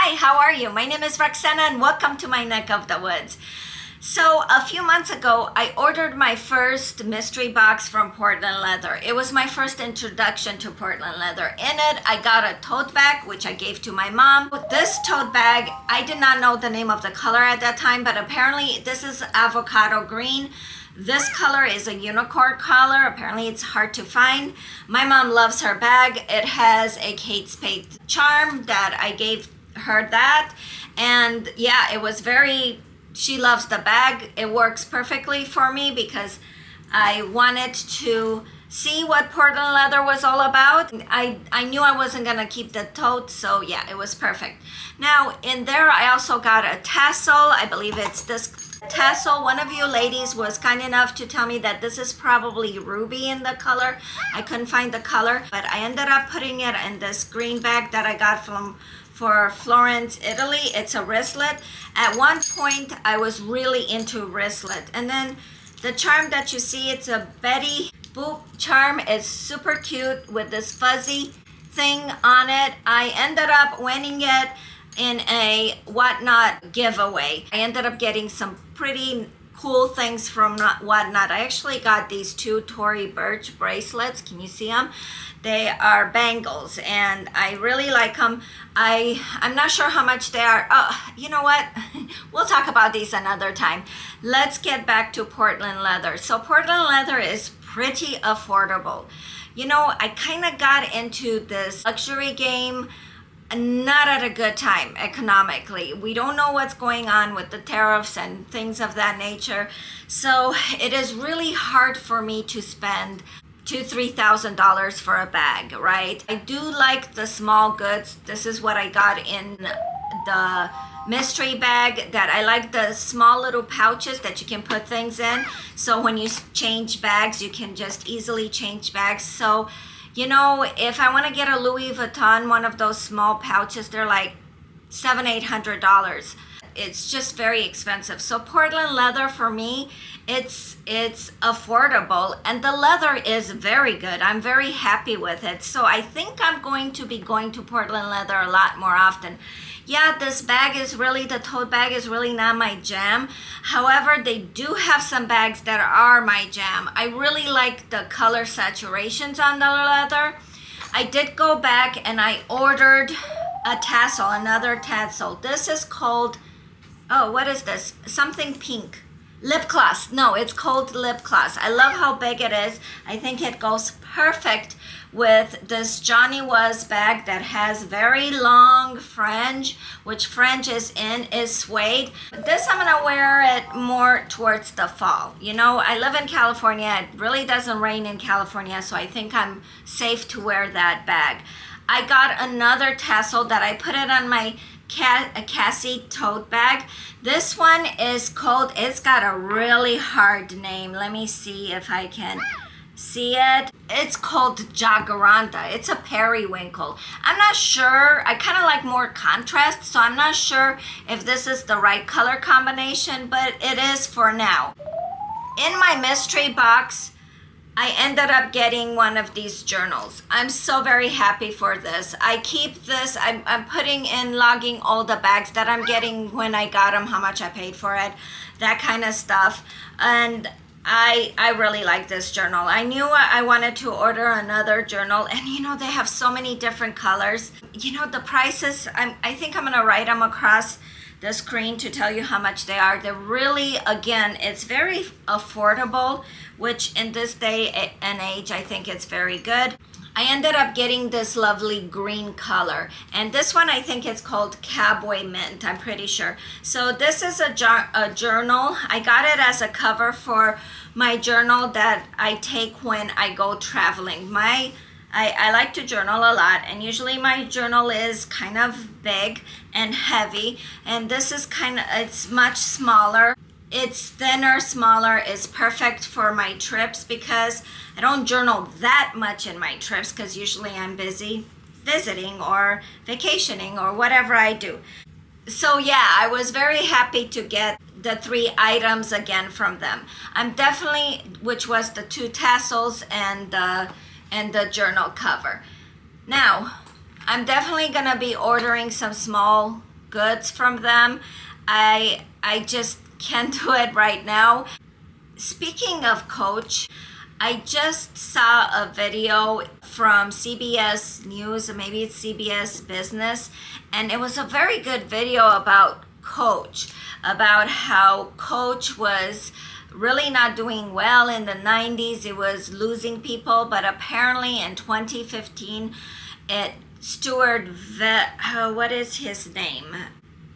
Hi, how are you? My name is Roxana and welcome to my neck of the woods. So a few months ago, I ordered my first mystery box from Portland Leather. It was my first introduction to Portland Leather. In it, I got a tote bag, which I gave to my mom. This tote bag, I did not know the name of the color at that time, but apparently this is avocado green. This color is a unicorn color. Apparently it's hard to find. My mom loves her bag. It has a Kate Spade charm that I gave her that. And yeah, it was she loves the bag. It works perfectly for me because I wanted to see what Portland Leather was all about. I knew I wasn't gonna keep the tote, so yeah, it was perfect. Now in there, I also got a tassel. I believe it's this tassel. One of you ladies was kind enough to tell me that this is probably ruby in the color. I couldn't find the color, but I ended up putting it in this green bag that I got for Florence, Italy. It's a wristlet. At one point, I was really into wristlet. And then the charm that you see, it's a Betty Boop charm. It's super cute with this fuzzy thing on it. I ended up winning it in a Whatnot giveaway. I ended up getting some pretty cool things from Whatnot. I actually got these two Tory Burch bracelets. Can you see them? They are bangles and I really like them. I'm not sure how much they are. Oh, you know what? We'll talk about these another time. Let's get back to Portland Leather. So Portland Leather is pretty affordable. You know, I kind of got into this luxury game not at a good time economically. We don't know what's going on with the tariffs and things of that nature. So it is really hard for me to spend $2,000-$3,000 for a bag, right? I do like the small goods. This is what I got in the mystery bag, that I like the small little pouches that you can put things in. So when you change bags, you can just easily change bags. So you know, if I want to get a Louis Vuitton, one of those small pouches, they're like $700-$800. It's just very expensive. So Portland Leather for me, it's affordable and the leather is very good. I'm very happy with it. So I think I'm going to be going to Portland Leather a lot more often. Yeah, this bag is really, the tote bag is really not my jam. However, they do have some bags that are my jam. I really like the color saturations on the leather. I did go back and I ordered a tassel, another tassel. This is called, oh, what is this? Something pink. Lip gloss. No, it's called lip gloss. I love how big it is. I think it goes perfect with this Johnny Was bag that has very long fringe, which fringe is suede. This I'm gonna wear it more towards the fall. You know, I live in California. It really doesn't rain in California, so I think I'm safe to wear that bag. I got another tassel that I put it on my Cassie tote bag. This one is called, it's got a really hard name. Let me see if I can see it. It's called Jacaranda. It's a periwinkle. I'm not sure. I kind of like more contrast, so I'm not sure if this is the right color combination, but it is for now. In my mystery box, I ended up getting one of these journals. I'm so very happy for this. I keep this, I'm putting in, logging all the bags that I'm getting, when I got them, how much I paid for it, that kind of stuff. And I really like this journal. I knew I wanted to order another journal, and you know, they have so many different colors. You know, the prices, I think I'm gonna write them across the screen to tell you how much they are. They're really, again, it's very affordable, which in this day and age, I think it's very good. I ended up getting this lovely green color, and this one I think it's called Cowboy Mint, I'm pretty sure. So this is a journal. I got it as a cover for my journal that I take when I go traveling. I like to journal a lot, and usually my journal is kind of big and heavy, and this is it's much smaller. It's thinner, smaller. It's perfect for my trips because I don't journal that much in my trips because usually I'm busy visiting or vacationing or whatever I do. So yeah, I was very happy to get the 3 items again from them. I'm definitely, which was the 2 tassels and the journal cover. Now, I'm definitely gonna be ordering some small goods from them. I just can't do it right now. Speaking of Coach, I just saw a video from CBS News, or maybe it's CBS Business, and it was a very good video about Coach, about how Coach was really not doing well in the 90s. It was losing people, but apparently in 2015, what is his name?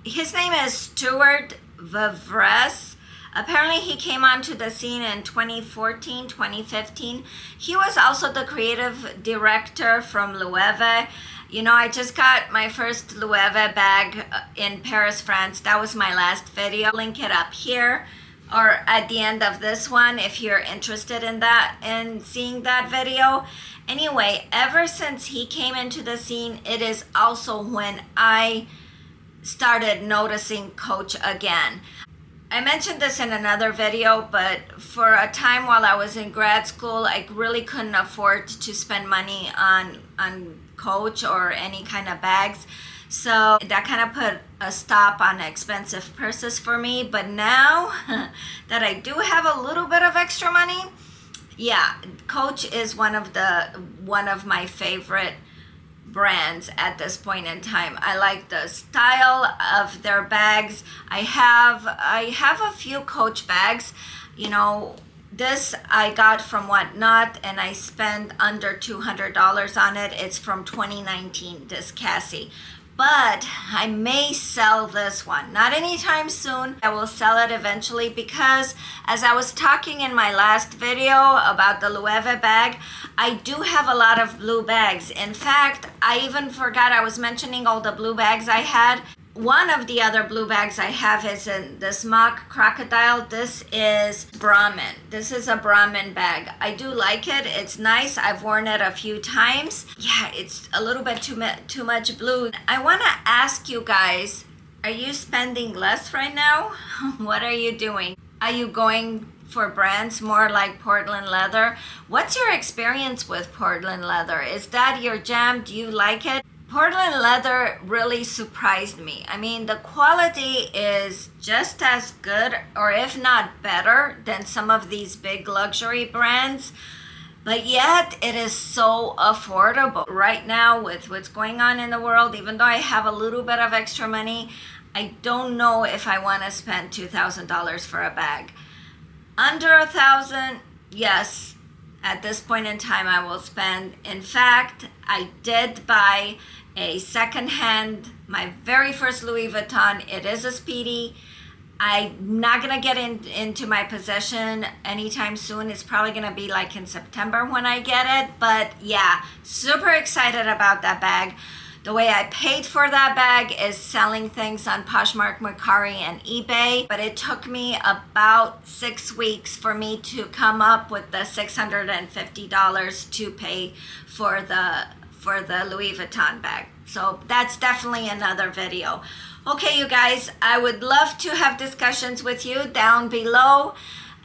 His name is Stuart Vavres. Apparently he came onto the scene in 2014, 2015. He was also the creative director from Loewe. You know, I just got my first Loewe bag in Paris, France. That was my last video. Link it up here or at the end of this one if you're interested in that and seeing that video. Anyway, ever since he came into the scene, it is also when I started noticing Coach again. I mentioned this in another video, but for a time while I was in grad school, I really couldn't afford to spend money on Coach or any kind of bags. So that kind of put a stop on expensive purses for me. But now that I do have a little bit of extra money, yeah, Coach is one of my favorite brands at this point in time. I like the style of their bags. I have a few Coach bags. You know, this I got from Whatnot and I spent under $200 on it. It's from 2019, this Cassie. But I may sell this one. Not anytime soon. I will sell it eventually because as I was talking in my last video about the Loewe bag, I do have a lot of blue bags. In fact, I even forgot I was mentioning all the blue bags I had. One of the other blue bags I have is in this mock crocodile. This is Brahmin. This is a Brahmin bag. I do like it. It's nice. I've worn it a few times. Yeah, it's a little bit too much blue. I want to ask you guys, are you spending less right now? What are you doing? Are you going for brands more like Portland leather? What's your experience with Portland leather? Is that your jam? Do you like it? Portland leather really surprised me. I mean, the quality is just as good, or if not better, than some of these big luxury brands. But yet, it is so affordable. Right now, with what's going on in the world, even though I have a little bit of extra money, I don't know if I want to spend $2,000 for a bag. Under $1,000, yes. At this point in time, I will spend. In fact, I did buy a secondhand, my very first Louis Vuitton. It is a Speedy. I'm not gonna get into my possession anytime soon. It's probably gonna be like in September when I get it. But yeah, super excited about that bag. The way I paid for that bag is selling things on Poshmark, Mercari, and eBay. But it took me about 6 weeks for me to come up with the $650 to pay for the Louis Vuitton bag. So that's definitely another video. Okay, you guys, I would love to have discussions with you down below.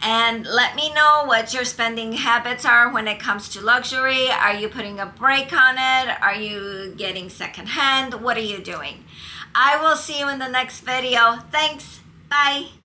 And let me know what your spending habits are when it comes to luxury. Are you putting a brake on it? Are you getting secondhand? What are you doing? I will see you in the next video. Thanks. Bye.